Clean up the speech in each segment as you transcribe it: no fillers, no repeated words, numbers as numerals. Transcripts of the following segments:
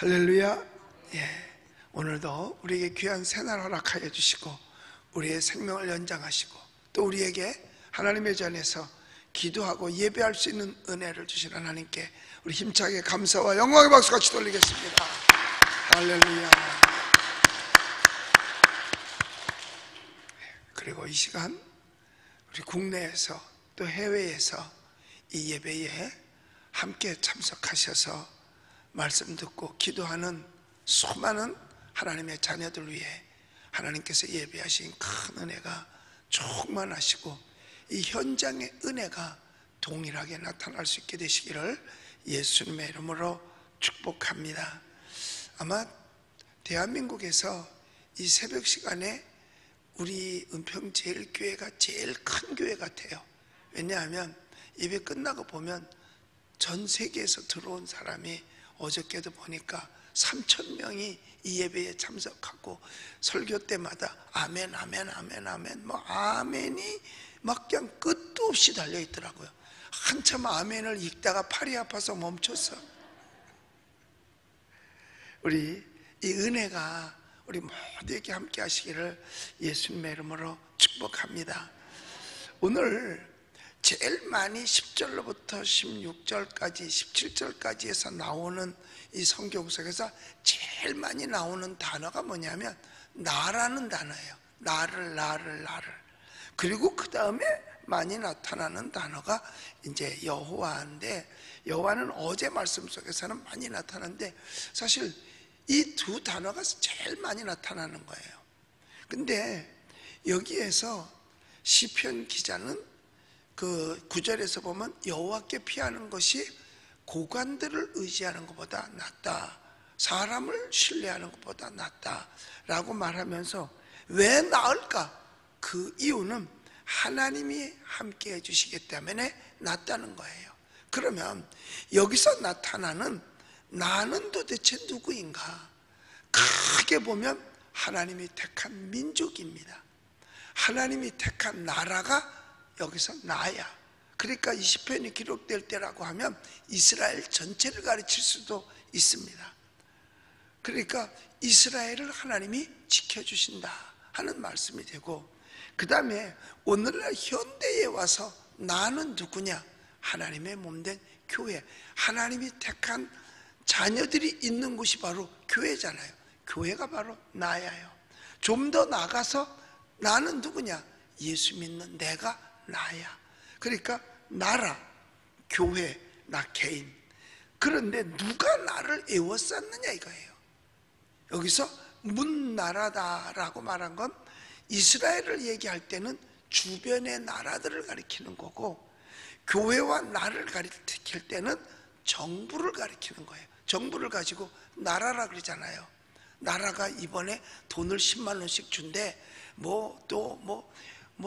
할렐루야. 예, 오늘도 우리에게 귀한 새날 허락하여 주시고 우리의 생명을 연장하시고 또 우리에게 하나님의 전에서 기도하고 예배할 수 있는 은혜를 주신 하나님께 우리 힘차게 감사와 영광의 박수 같이 돌리겠습니다. 할렐루야. 그리고 이 시간 우리 국내에서 또 해외에서 이 예배에 함께 참석하셔서 말씀 듣고 기도하는 수많은 하나님의 자녀들 위해 하나님께서 예배하신 큰 은혜가 충만하시고 이 현장의 은혜가 동일하게 나타날 수 있게 되시기를 예수님의 이름으로 축복합니다. 아마 대한민국에서 이 새벽 시간에 우리 은평제일교회가 제일 큰 교회 같아요. 왜냐하면 예배 끝나고 보면 전 세계에서 들어온 사람이 어저께도 보니까 3,000명이 이 예배에 참석하고 설교 때마다 아멘 아멘 아멘 아멘 뭐 아멘이 막 그냥 끝도 없이 달려있더라고요. 한참 아멘을 읽다가 팔이 아파서 멈췄어. 우리 이 은혜가 우리 모두에게 함께 하시기를 예수님의 이름으로 축복합니다. 오늘 제일 많이 10절로부터 16절까지 17절까지 해서 나오는 이 성경 속에서 제일 많이 나오는 단어가 뭐냐면 나라는 단어예요. 나를 그리고 그 다음에 많이 나타나는 단어가 이제 여호와인데, 여호와는 어제 말씀 속에서는 많이 나타나는데 사실 이 두 단어가 제일 많이 나타나는 거예요. 근데 여기에서 시편 기자는 그 9절에서 보면 여호와께 피하는 것이 고관들을 의지하는 것보다 낫다, 사람을 신뢰하는 것보다 낫다 라고 말하면서 왜 나을까? 그 이유는 하나님이 함께 해주시기 때문에 낫다는 거예요. 그러면 여기서 나타나는 나는 도대체 누구인가? 크게 보면 하나님이 택한 민족입니다. 하나님이 택한 나라가 여기서 나야. 그러니까 이 시편이 기록될 때라고 하면 이스라엘 전체를 가르칠 수도 있습니다. 그러니까 이스라엘을 하나님이 지켜주신다 하는 말씀이 되고, 그 다음에 오늘날 현대에 와서 나는 누구냐? 하나님의 몸된 교회, 하나님이 택한 자녀들이 있는 곳이 바로 교회잖아요. 교회가 바로 나야요. 좀 더 나가서 나는 누구냐? 예수 믿는 내가 나야. 그러니까 나라, 교회, 나 개인. 그런데 누가 나를 에워쌌느냐 이거예요. 여기서 문나라다라고 말한 건 이스라엘을 얘기할 때는 주변의 나라들을 가리키는 거고, 교회와 나를 가리킬 때는 정부를 가리키는 거예요. 정부를 가지고 나라라 그러잖아요. 나라가 이번에 돈을 10만 원씩 준대. 뭐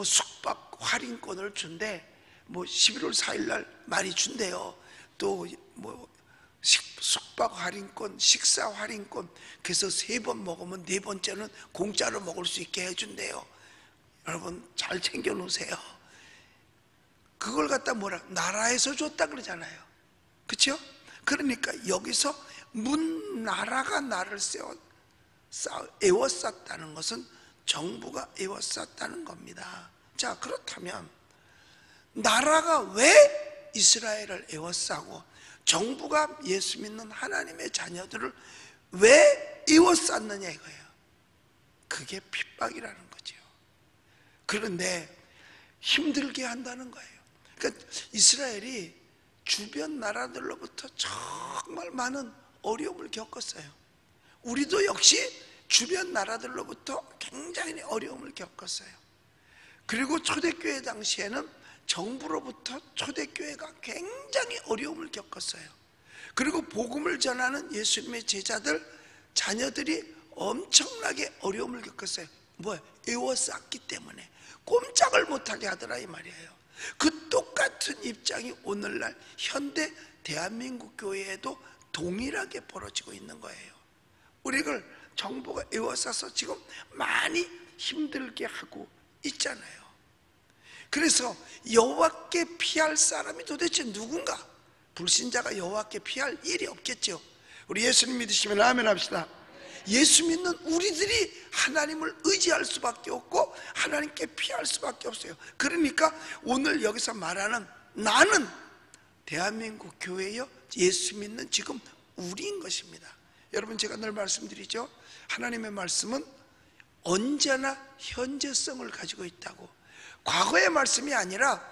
숙박 할인권을 준대. 뭐 11월 4일 날 많이 준대요. 또 뭐 숙박 할인권, 식사 할인권. 그래서 3번 먹으면 4번째는 공짜로 먹을 수 있게 해준대요. 여러분 잘 챙겨 놓으세요. 그걸 갖다 뭐라 나라에서 줬다 그러잖아요. 그렇죠? 그러니까 여기서 문나라가 나를 에워쌌다는 것은 정부가 에워쌌다는 겁니다. 자, 그렇다면 나라가 왜 이스라엘을 에워싸고 정부가 예수 믿는 하나님의 자녀들을 왜 에워쌌느냐 이거예요. 그게 핍박이라는 거죠. 그런데 힘들게 한다는 거예요. 그러니까 이스라엘이 주변 나라들로부터 정말 많은 어려움을 겪었어요. 우리도 역시 주변 나라들로부터 굉장히 어려움을 겪었어요. 그리고 초대교회 당시에는 정부로부터 초대교회가 굉장히 어려움을 겪었어요. 그리고 복음을 전하는 예수님의 제자들, 자녀들이 엄청나게 어려움을 겪었어요. 뭐야? 에워쌌기 때문에 꼼짝을 못하게 하더라 이 말이에요. 그 똑같은 입장이 오늘날 현대 대한민국 교회에도 동일하게 벌어지고 있는 거예요. 우리를 정부가 에워싸서 지금 많이 힘들게 하고 있잖아요. 그래서 여호와께 피할 사람이 도대체 누군가? 불신자가 여호와께 피할 일이 없겠죠. 우리 예수님 믿으시면 아멘 합시다. 예수 믿는 우리들이 하나님을 의지할 수밖에 없고 하나님께 피할 수밖에 없어요. 그러니까 오늘 여기서 말하는 나는 대한민국 교회여 예수 믿는 지금 우리인 것입니다. 여러분, 제가 늘 말씀드리죠. 하나님의 말씀은 언제나 현재성을 가지고 있다고. 과거의 말씀이 아니라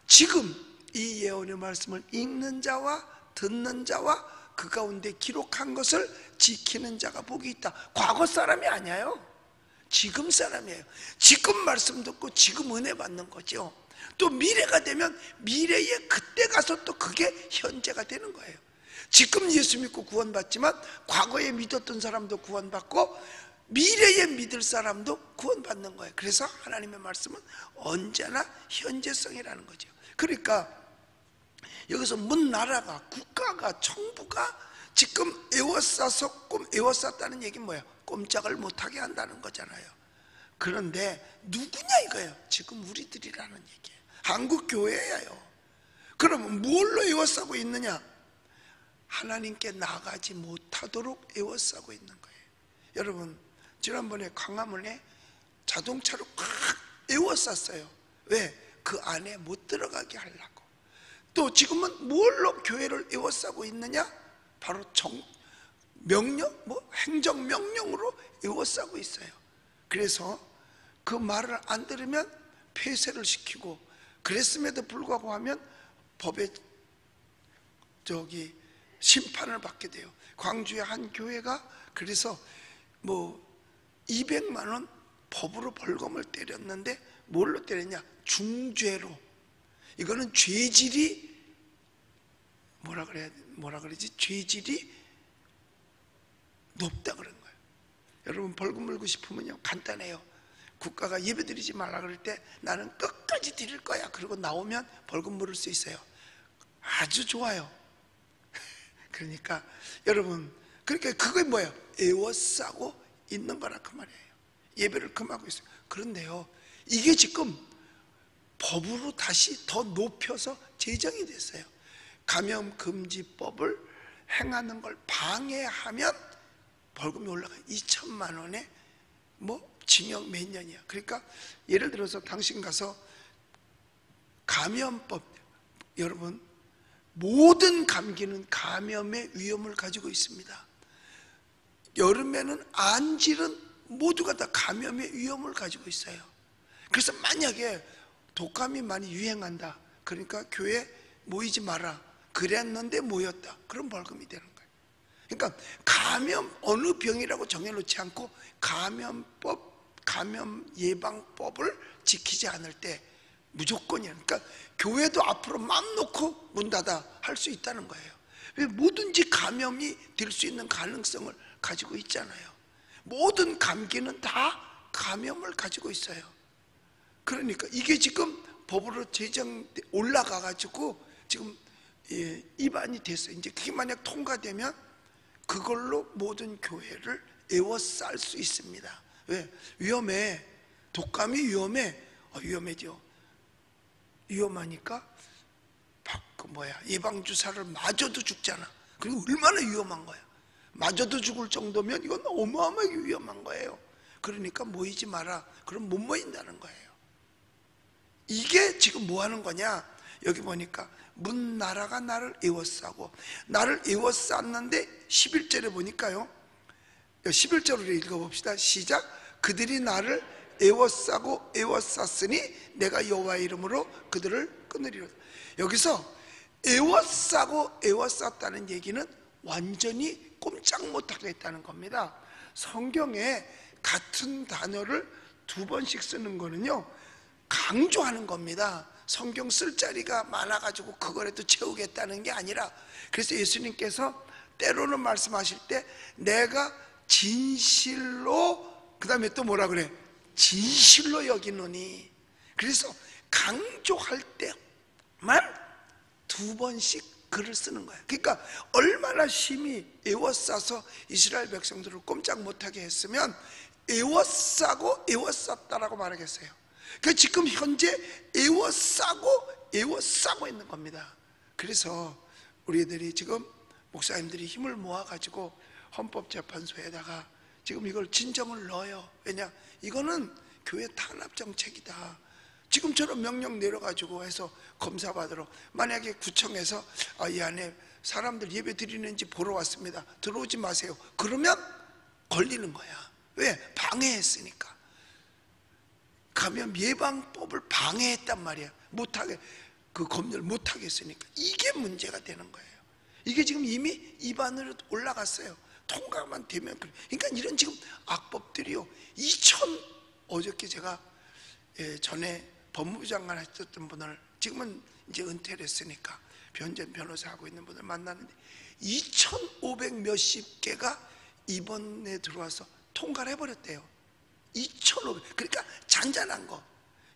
지금 이 예언의 말씀을 읽는 자와 듣는 자와 그 가운데 기록한 것을 지키는 자가 복이 있다. 과거 사람이 아니에요. 지금 사람이에요. 지금 말씀 듣고 지금 은혜 받는 거죠. 또 미래가 되면 미래에 그때 가서 또 그게 현재가 되는 거예요. 지금 예수 믿고 구원받지만 과거에 믿었던 사람도 구원받고 미래에 믿을 사람도 구원받는 거예요. 그래서 하나님의 말씀은 언제나 현재성이라는 거죠. 그러니까 여기서 나라가, 국가가, 정부가 지금 에워싸서 에워쌌다는 얘기는 뭐예요? 꼼짝을 못하게 한다는 거잖아요. 그런데 누구냐 이거예요? 지금 우리들이라는 얘기예요. 한국 교회예요. 그러면 뭘로 에워싸고 있느냐? 하나님께 나가지 못하도록 에워싸고 있는 거예요. 여러분, 지난번에 광화문에 자동차로 꽉 에워쌌어요. 왜? 그 안에 못 들어가게 하려고. 또 지금은 뭘로 교회를 에워싸고 있느냐? 바로 행정명령으로 에워싸고 있어요. 그래서 그 말을 안 들으면 폐쇄를 시키고, 그랬음에도 불구하고 하면 법에 심판을 받게 돼요. 광주의 한 교회가 그래서 200만 원 법으로 벌금을 때렸는데 뭘로 때렸냐? 중죄로. 이거는 죄질이 뭐라 그러지? 죄질이 높다 그런 거예요. 여러분, 벌금 물고 싶으면요 간단해요. 국가가 예배드리지 말라 그럴 때 나는 끝까지 드릴 거야. 그리고 나오면 벌금 물을 수 있어요. 아주 좋아요. 그러니까 여러분, 그러니까 그게 뭐예요? 에워싸고 있는 거라 그 말이에요. 예배를 금하고 있어요. 그런데요, 이게 지금 법으로 다시 더 높여서 제정이 됐어요. 감염금지법을 행하는 걸 방해하면 벌금이 올라가요. 2천만 원에 징역 몇 년이야. 그러니까 예를 들어서 당신 가서 감염법, 여러분, 모든 감기는 감염의 위험을 가지고 있습니다. 여름에는 안질은 모두가 다 감염의 위험을 가지고 있어요. 그래서 만약에 독감이 많이 유행한다, 그러니까 교회 모이지 마라 그랬는데 모였다, 그럼 벌금이 되는 거예요. 그러니까 감염 어느 병이라고 정해놓지 않고 감염 예방법을 지키지 않을 때 무조건이야. 그러니까 교회도 앞으로 마음 놓고 문 닫아 할 수 있다는 거예요. 왜? 뭐든지 감염이 될 수 있는 가능성을 가지고 있잖아요. 모든 감기는 다 감염을 가지고 있어요. 그러니까 이게 지금 법으로 올라가 가지고 지금 입안이 됐어요. 이제 그게 만약 통과되면 그걸로 모든 교회를 에워쌀 수 있습니다. 왜? 위험해. 독감이 위험해. 위험해죠. 위험하니까 예방주사를 맞아도 죽잖아. 그리고 얼마나 위험한 거야. 맞아도 죽을 정도면 이건 어마어마하게 위험한 거예요. 그러니까 모이지 마라. 그럼 못 모인다는 거예요. 이게 지금 뭐 하는 거냐? 여기 보니까 나라가 나를 에워싸고, 나를 에워쌌는데 11절에 보니까요, 11절로 읽어봅시다. 시작. 그들이 나를 에워싸고 에워쌌으니 내가 여호와의 이름으로 그들을 끊으리로다. 여기서 에워싸고 에워쌌다는 얘기는 완전히 꼼짝 못하게 했다는 겁니다. 성경에 같은 단어를 2번씩 쓰는 거는요, 강조하는 겁니다. 성경 쓸 자리가 많아가지고 그거라도 채우겠다는 게 아니라, 그래서 예수님께서 때로는 말씀하실 때 내가 진실로, 그 다음에 또 뭐라 그래? 진실로 여기노니. 그래서 강조할 때만 2번씩 글을 쓰는 거예요. 그러니까 얼마나 심히 에워싸서 이스라엘 백성들을 꼼짝 못하게 했으면 에워싸고 에워쌌다라고 말하겠어요. 그 지금 현재 에워싸고 있는 겁니다. 그래서 우리들이 지금 목사님들이 힘을 모아가지고 헌법재판소에다가 지금 이걸 진정을 넣어요. 왜냐? 이거는 교회 탄압 정책이다. 지금처럼 명령 내려가지고 해서 검사받으러, 만약에 구청에서 이 안에 사람들 예배 드리는지 보러 왔습니다, 들어오지 마세요, 그러면 걸리는 거야. 왜? 방해했으니까. 감염 예방법을 방해했단 말이야. 못하게, 그 검열 못하게 했으니까. 이게 문제가 되는 거예요. 이게 지금 이미 입안으로 올라갔어요. 통과만 되면. 그러니까 이런 지금 악법들이요, 어저께 제가 전에 법무부 장관 하셨던 분을, 지금은 이제 은퇴를 했으니까 변전 변호사 하고 있는 분을 만났는데 2,500 몇십 개가 이번에 들어와서 통과를 해버렸대요. 2,500. 그러니까 잔잔한 거.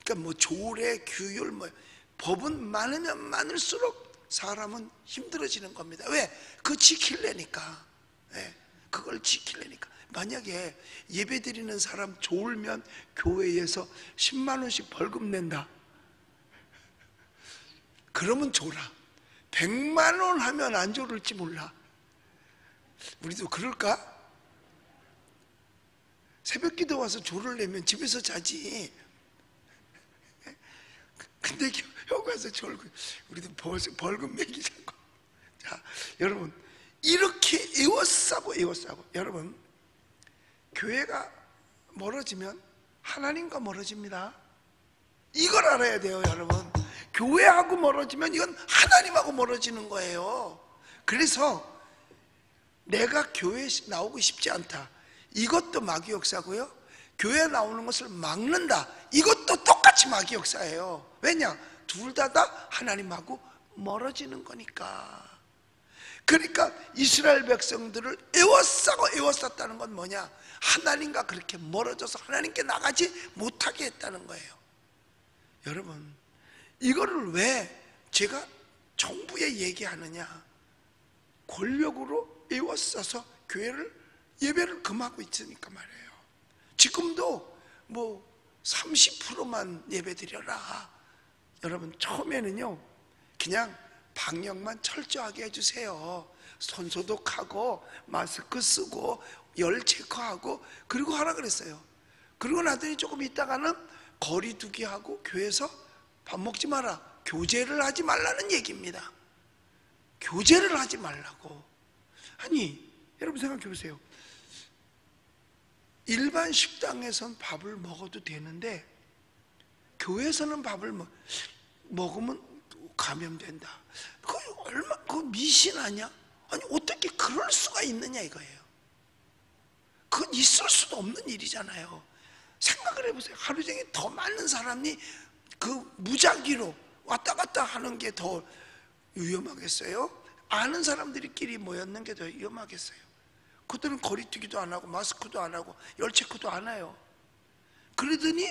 그러니까 뭐 조례, 규율, 뭐 법은 많으면 많을수록 사람은 힘들어지는 겁니다. 왜? 그거 지키려니까. 네, 그걸 지키려니까. 만약에 예배 드리는 사람 좋으면 교회에서 10만 원씩 벌금 낸다, 그러면 줘라. 100만 원 하면 안 줘를지 몰라. 우리도 그럴까? 새벽기도 와서 조를 내면 집에서 자지. 근데 여기 와서 졸고, 우리도 벌금 매기자고. 자, 여러분, 이렇게 에워싸고 여러분, 교회가 멀어지면 하나님과 멀어집니다. 이걸 알아야 돼요, 여러분. 교회하고 멀어지면 이건 하나님하고 멀어지는 거예요. 그래서 내가 교회에 나오고 싶지 않다, 이것도 마귀 역사고요, 교회에 나오는 것을 막는다, 이것도 똑같이 마귀 역사예요. 왜냐? 둘 다 하나님하고 멀어지는 거니까. 그러니까 이스라엘 백성들을 에워쌌다는 건 뭐냐? 하나님과 그렇게 멀어져서 하나님께 나가지 못하게 했다는 거예요. 여러분, 이거를 왜 제가 정부에 얘기하느냐? 권력으로 에워싸서 교회를, 예배를 금하고 있으니까 말이에요. 지금도 뭐 30%만 예배 드려라. 여러분, 처음에는요, 그냥 방역만 철저하게 해주세요. 손 소독하고 마스크 쓰고 열 체크하고 그리고 하라 그랬어요. 그러고 나더니 조금 있다가는 거리 두기 하고 교회에서 밥 먹지 마라, 교제를 하지 말라는 얘기입니다. 교제를 하지 말라고. 아니, 여러분 생각해 보세요. 일반 식당에선 밥을 먹어도 되는데 교회에서는 밥을 먹으면 감염된다. 그거 미신 아니야? 아니, 어떻게 그럴 수가 있느냐 이거예요. 그건 있을 수도 없는 일이잖아요. 생각을 해보세요. 하루 종일 더 많은 사람이 그 무작위로 왔다 갔다 하는 게 더 위험하겠어요? 아는 사람들끼리 모였는 게 더 위험하겠어요? 그들은 거리두기도 안 하고 마스크도 안 하고 열 체크도 안 해요. 그러더니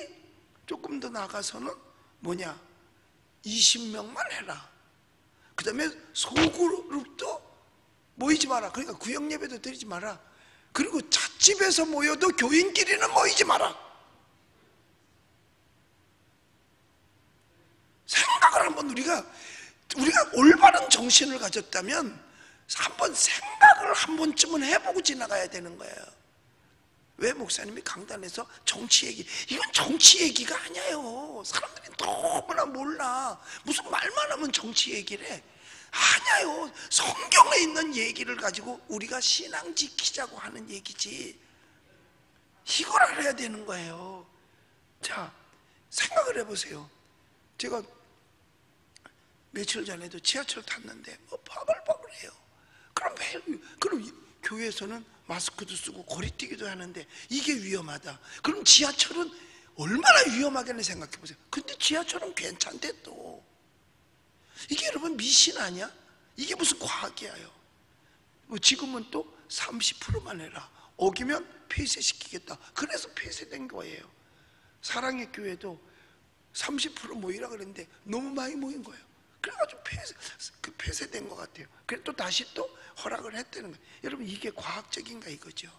조금 더 나가서는 뭐냐? 20명만 해라. 그 다음에 소그룹도 모이지 마라. 그러니까 구역 예배도 드리지 마라. 그리고 찻집에서 모여도 교인끼리는 모이지 마라. 생각을 한번 우리가 올바른 정신을 가졌다면 한번 생각을 한 번쯤은 해보고 지나가야 되는 거예요. 왜 목사님이 강단에서 정치 얘기, 이건 정치 얘기가 아니에요. 사람들이 너무나 몰라. 무슨 말만 하면 정치 얘기를 해. 아니에요. 성경에 있는 얘기를 가지고 우리가 신앙 지키자고 하는 얘기지. 이걸 알아야 되는 거예요. 자, 생각을 해보세요. 제가 며칠 전에도 지하철 탔는데 바글바글해요. 그럼 교회에서는 마스크도 쓰고 거리뛰기도 하는데 이게 위험하다. 그럼 지하철은 얼마나 위험하겠네 생각해 보세요. 근데 지하철은 괜찮대 또. 이게 여러분 미신 아니야? 이게 무슨 과학이에요? 뭐 지금은 또 30%만 해라. 어기면 폐쇄시키겠다. 그래서 폐쇄된 거예요. 사랑의 교회도 30% 모이라 그랬는데 너무 많이 모인 거예요. 그래가지고 폐쇄된 것 같아요. 그래 또 다시 또 허락을 했다는 거예요. 여러분, 이게 과학적인가 이거죠?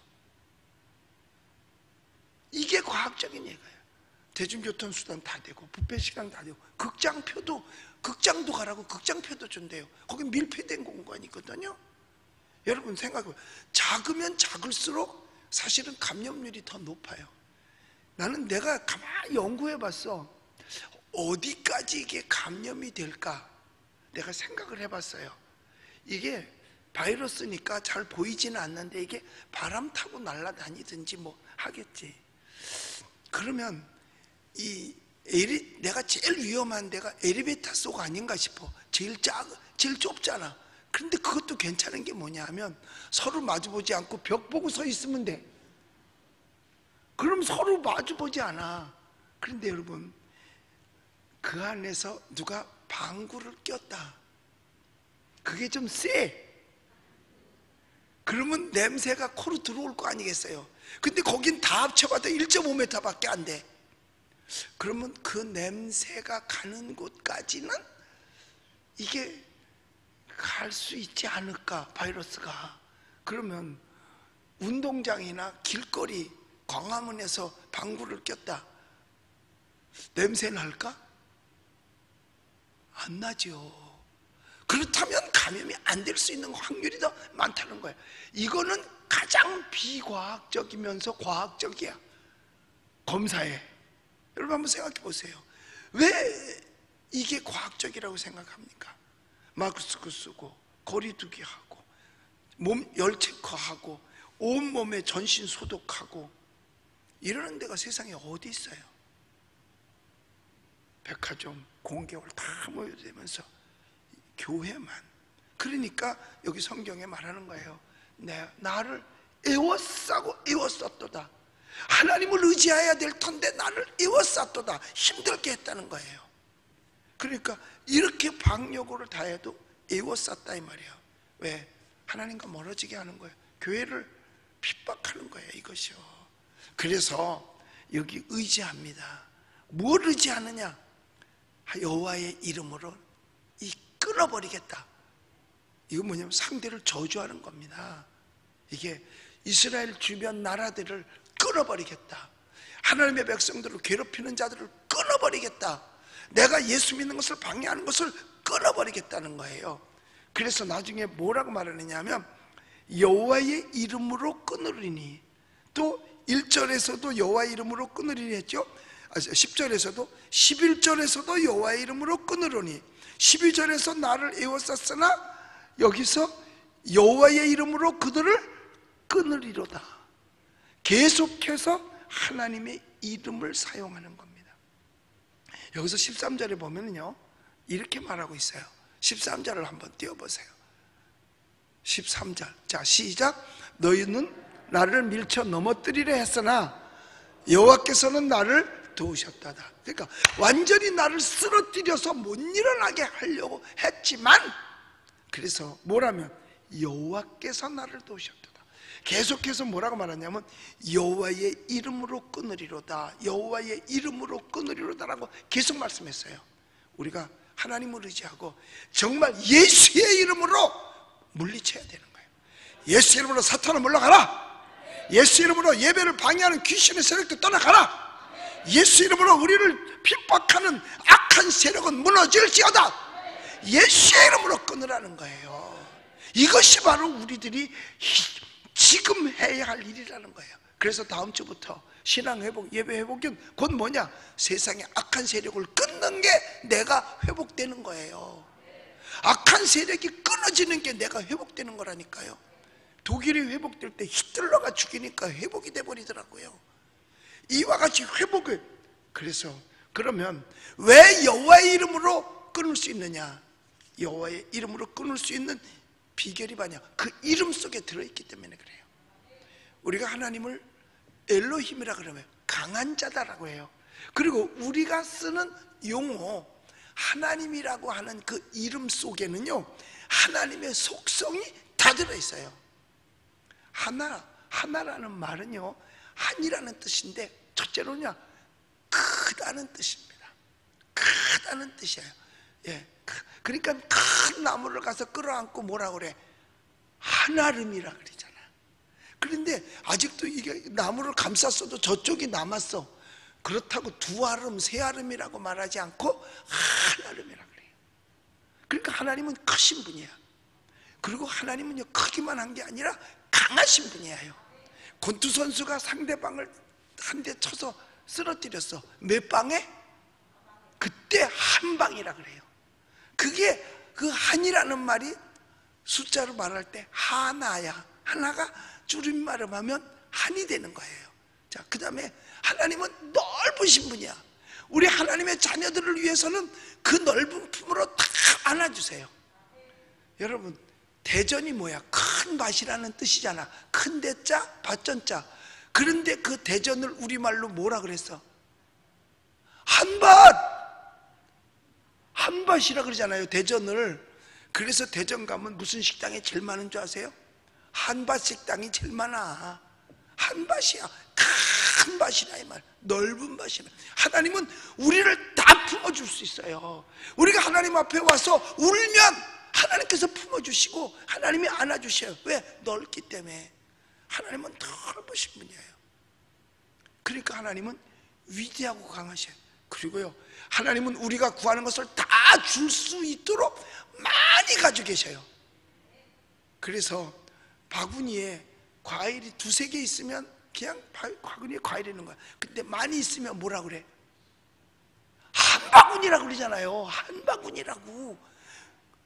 이게 과학적인 얘기예요. 대중교통수단 다 되고 뷔페 시간 다 되고 극장도 가라고 극장표도 준대요. 거기 밀폐된 공간이거든요. 여러분 생각해보세요. 작으면 작을수록 사실은 감염률이 더 높아요. 나는 내가 가만히 연구해봤어. 어디까지 이게 감염이 될까? 내가 생각을 해봤어요. 이게 바이러스니까 잘 보이지는 않는데 이게 바람 타고 날아다니든지 뭐 하겠지. 그러면 내가 제일 위험한 데가 엘리베이터 속 아닌가 싶어. 제일 좁잖아. 그런데 그것도 괜찮은 게 뭐냐 하면 서로 마주보지 않고 벽 보고 서 있으면 돼. 그럼 서로 마주보지 않아. 그런데 여러분, 그 안에서 누가 방구를 꼈다. 그게 좀 세. 그러면 냄새가 코로 들어올 거 아니겠어요? 근데 거긴 다 합쳐봐도 1.5m 밖에 안 돼. 그러면 그 냄새가 가는 곳까지는 이게 갈 수 있지 않을까, 바이러스가. 그러면 운동장이나 길거리, 광화문에서 방구를 꼈다. 냄새 날까? 안 나죠. 그렇다면 감염이 안 될 수 있는 확률이 더 많다는 거예요. 이거는 가장 비과학적이면서 과학적이야. 검사에. 여러분 한번 생각해 보세요. 왜 이게 과학적이라고 생각합니까? 마스크 쓰고 거리두기 하고 몸 열 체크하고 온몸에 전신 소독하고 이러는 데가 세상에 어디 있어요? 백화점, 공개월 다 모여들면서 교회만. 그러니까 여기 성경에 말하는 거예요. 나를 애워싸고 애워쌌도다. 하나님을 의지해야 될 텐데 나를 애워쌌도다. 힘들게 했다는 거예요. 그러니까 이렇게 방역을 다 해도 애워쌌다 이 말이에요. 왜? 하나님과 멀어지게 하는 거예요. 교회를 핍박하는 거예요, 이것이요. 그래서 여기 의지합니다. 뭘 의지하느냐? 여호와의 이름으로 끊어버리겠다. 이건 뭐냐면 상대를 저주하는 겁니다. 이게 이스라엘 주변 나라들을 끊어버리겠다. 하나님의 백성들을 괴롭히는 자들을 끊어버리겠다. 내가 예수 믿는 것을 방해하는 것을 끊어버리겠다는 거예요. 그래서 나중에 뭐라고 말하느냐 하면 여호와의 이름으로 끊으리니, 또 1절에서도 여호와의 이름으로 끊으리니 했죠. 10절에서도 11절에서도 여호와의 이름으로 끊으리니, 12절에서 나를 애워쌌으나 여기서 여호와의 이름으로 그들을 끊으리로다. 계속해서 하나님의 이름을 사용하는 겁니다. 여기서 13절에 보면요 이렇게 말하고 있어요. 13절을 한번 띄워보세요. 13절 자 시작. 너희는 나를 밀쳐 넘어뜨리려 했으나 여호와께서는 나를 도우셨다다. 그러니까 완전히 나를 쓰러뜨려서 못 일어나게 하려고 했지만, 그래서 뭐라면 여호와께서 나를 도우셨다. 계속해서 뭐라고 말하냐면 여호와의 이름으로 끊으리로다, 여호와의 이름으로 끊으리로다라고 계속 말씀했어요. 우리가 하나님을 의지하고 정말 예수의 이름으로 물리쳐야 되는 거예요. 예수 이름으로 사탄을 물러가라. 예수 이름으로 예배를 방해하는 귀신의 세력도 떠나가라. 예수 이름으로 우리를 핍박하는 악한 세력은 무너질지어다. 예수의 이름으로 끊으라는 거예요. 이것이 바로 우리들이 지금 해야 할 일이라는 거예요. 그래서 다음 주부터 신앙회복, 예배회복은 곧 뭐냐? 세상의 악한 세력을 끊는 게 내가 회복되는 거예요. 악한 세력이 끊어지는 게 내가 회복되는 거라니까요. 독일이 회복될 때 히틀러가 죽이니까 회복이 돼버리더라고요. 이와 같이 회복을. 그래서 그러면 왜 여호와의 이름으로 끊을 수 있느냐? 여호와의 이름으로 끊을 수 있는 비결이 뭐냐? 그 이름 속에 들어있기 때문에 그래요. 우리가 하나님을 엘로힘이라 그러면 강한 자다라고 해요. 그리고 우리가 쓰는 용어 하나님이라고 하는 그 이름 속에는요 하나님의 속성이 다 들어있어요. 하나라는 말은요 한이라는 뜻인데 첫째로는요 크다는 뜻입니다. 크다는 뜻이에요. 예, 그러니까 큰 나무를 가서 끌어안고 뭐라 그래? 한아름이라 그러잖아. 그런데 아직도 이게 나무를 감쌌어도 저쪽이 남았어. 그렇다고 두 아름, 세 아름이라고 말하지 않고 한아름이라 그래요. 그러니까 하나님은 크신 분이야. 그리고 하나님은요, 크기만 한 게 아니라 강하신 분이에요. 권투 선수가 상대방을 한 대 쳐서 쓰러뜨렸어. 몇 방에? 그때 한 방이라 그래요. 그게 그 한이라는 말이 숫자로 말할 때 하나야. 하나가 줄임말을 하면 한이 되는 거예요. 자, 그 다음에 하나님은 넓으신 분이야. 우리 하나님의 자녀들을 위해서는 그 넓은 품으로 다 안아주세요. 여러분, 대전이 뭐야? 큰 밭이라는 뜻이잖아. 큰 대자, 밭전자. 그런데 그 대전을 우리말로 뭐라 그랬어? 한밭! 한밭이라 그러잖아요, 대전을. 그래서 대전 가면 무슨 식당이 제일 많은 줄 아세요? 한밭 식당이 제일 많아. 한밭이야. 큰 밭이라 이 말. 넓은 밭이라. 하나님은 우리를 다 품어줄 수 있어요. 우리가 하나님 앞에 와서 울면 하나님께서 품어주시고 하나님이 안아주셔요. 왜? 넓기 때문에. 하나님은 넓으신 분이에요. 그러니까 하나님은 위대하고 강하셔요. 그리고요, 하나님은 우리가 구하는 것을 다 줄 수 있도록 많이 가지고 계셔요. 그래서 바구니에 과일이 2-3개 있으면 그냥 바구니에 과일이 있는 거야. 근데 많이 있으면 뭐라 그래? 한 바구니라고 그러잖아요. 한 바구니라고.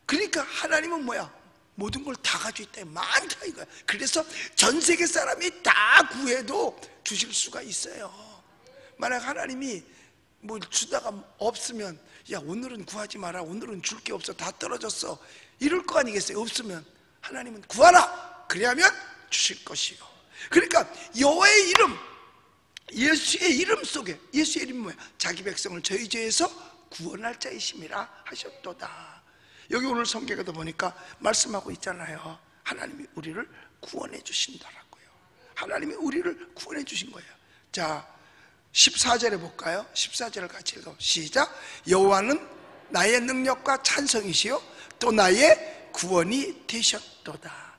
그러니까 하나님은 뭐야? 모든 걸 다 가지고 있다. 많다 이거야. 그래서 전 세계 사람이 다 구해도 주실 수가 있어요. 만약 하나님이 뭐 주다가 없으면, 야, 오늘은 구하지 마라, 오늘은 줄 게 없어, 다 떨어졌어, 이럴 거 아니겠어요? 없으면 하나님은 구하라, 그래야면 주실 것이요. 그러니까 여호와의 이름, 예수의 이름 속에, 예수의 이름이 뭐야? 자기 백성을 저희 죄에서 구원할 자이심이라 하셨도다. 여기 오늘 성경에도 보니까 말씀하고 있잖아요. 하나님이 우리를 구원해 주신다라고요. 하나님이 우리를 구원해 주신 거예요. 자, 14절에 볼까요? 14절을 같이 읽어. 시작. 여호와는 나의 능력과 찬성이시요 또 나의 구원이 되셨도다.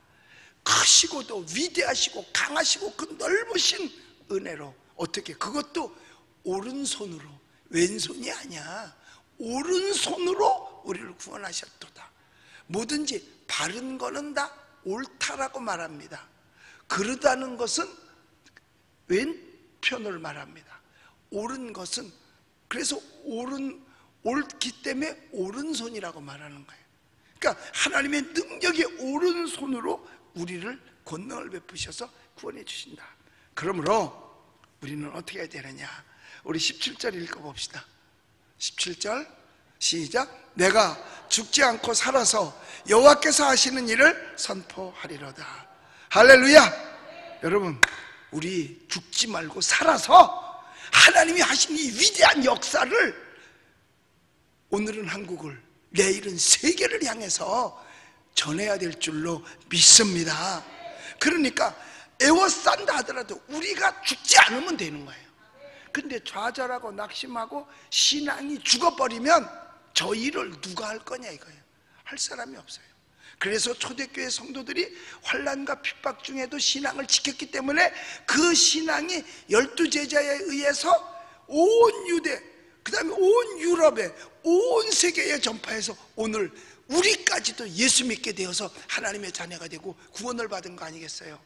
크시고도 위대하시고 강하시고 그 넓으신 은혜로, 어떻게? 그것도 오른손으로, 왼손이 아니야. 오른손으로 우리를 구원하셨도다. 뭐든지 바른 거는 다 옳다라고 말합니다. 그러다는 것은 왼편을 말합니다. 옳은 것은, 그래서 옳기 때문에 오른손이라고 말하는 거예요. 그러니까 하나님의 능력이 오른손으로 우리를 권능을 베푸셔서 구원해 주신다. 그러므로 우리는 어떻게 해야 되느냐? 우리 17절 읽어봅시다. 17절 시작. 내가 죽지 않고 살아서 여호와께서 하시는 일을 선포하리로다. 할렐루야. 여러분, 우리 죽지 말고 살아서 하나님이 하신 이 위대한 역사를 오늘은 한국을, 내일은 세계를 향해서 전해야 될 줄로 믿습니다. 그러니까 애워싼다 하더라도 우리가 죽지 않으면 되는 거예요. 근데 좌절하고 낙심하고 신앙이 죽어버리면 저 일을 누가 할 거냐 이거예요. 할 사람이 없어요. 그래서 초대교회 성도들이 환난과 핍박 중에도 신앙을 지켰기 때문에 그 신앙이 12제자에 의해서 온 유대, 그 다음에 온 유럽에, 온 세계에 전파해서 오늘 우리까지도 예수 믿게 되어서 하나님의 자녀가 되고 구원을 받은 거 아니겠어요?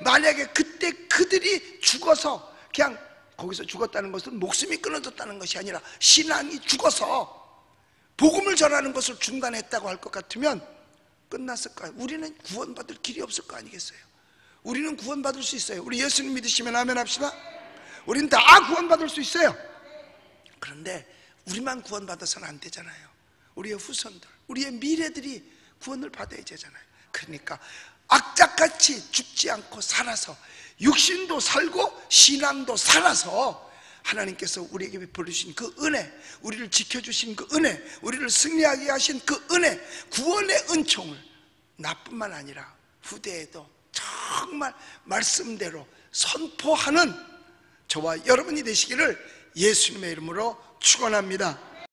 만약에 그때 그들이 죽어서, 그냥 거기서 죽었다는 것은 목숨이 끊어졌다는 것이 아니라 신앙이 죽어서 복음을 전하는 것을 중단했다고 할 것 같으면 끝났을 거예요. 우리는 구원받을 길이 없을 거 아니겠어요? 우리는 구원받을 수 있어요. 우리 예수님 믿으시면 아멘 합시다. 우리는 다 구원받을 수 있어요. 그런데 우리만 구원받아서는 안 되잖아요. 우리의 후손들, 우리의 미래들이 구원을 받아야 되잖아요. 그러니까 악착같이 죽지 않고 살아서, 육신도 살고 신앙도 살아서 하나님께서 우리에게 베풀으신 그 은혜, 우리를 지켜주신 그 은혜, 우리를 승리하게 하신 그 은혜, 구원의 은총을 나뿐만 아니라 후대에도 정말 말씀대로 선포하는 저와 여러분이 되시기를 예수님의 이름으로 축원합니다.